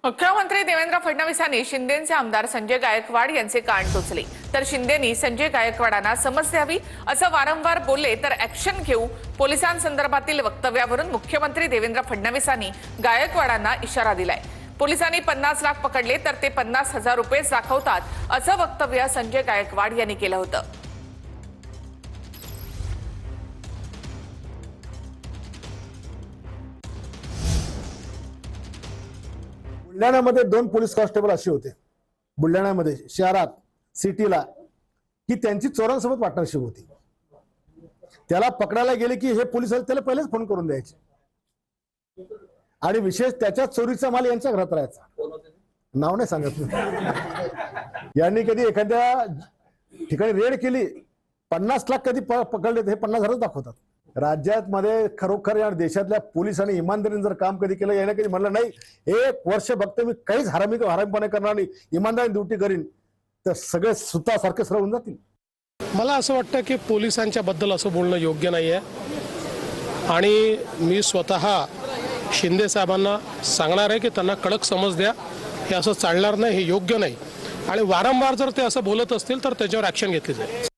मुख्यमंत्री देवेंद्र फडणवीसांनी शिंदेचे आमदार संजय गायकवाड यांचे कान टोचले। तर शिंदेनी संजय गायकवाडांना समज द्यावी असं वारंवार बोलले तर ऍक्शन घेऊ पोलिसांसंदर्भातील वक्तव्यावरून मुख्यमंत्री देवेंद्र फडणवीसांनी गायकवाडांना इशारा दिलाय। पोलिसांनी 50 लाख पकडले तर ते 50,000 रुपये दाखवतात असं वक्तव्य संजय गायकवाड यांनी केलं होतं। बुलढाण्यामध्ये 2 पोलीस कॉन्स्टेबल असे होते बुलढाण्यामध्ये शहरात सिटीला की त्यांची चोरांसोबत पार्टनरशिप होती। त्याला पकडायला गेले की हे पोलीस त्याला पहिलेच फोन करून द्यायचे आणि विशेष त्याच्या चोरीचा माल यांच्या घरात राहायचा। नाव नाही सांगत यांनी कधी एखाद्या ठिकाणी रेड केली 50 लाख कधी पकडले हे 50,000 दाखवतात। राज्यात मध्ये खरोखर या देशातल्या पोलिसांनी इमानदारीने जर काम कधी केलं याने कधी म्हणलं नाही 1 वर्ष बघते मी काहीच हरामीपणे करणार नाही इमानदारी ड्युटी करीन तर सगळे सुतासारखे सरळ होऊन जातील। मला असं वाटतं की पोलिसांच्या बद्दल असं बोलणं योग्य नाही आहे आणि मी स्वतः शिंदे साहेबांना सांगणार आहे की त्यांना कडक समज द्या। हे असं चालणार नाही, हे योग्य नाही आणि वारंवार जर ते असं बोलत असतील तर त्याच्यावर ॲक्शन घेतली जाईल।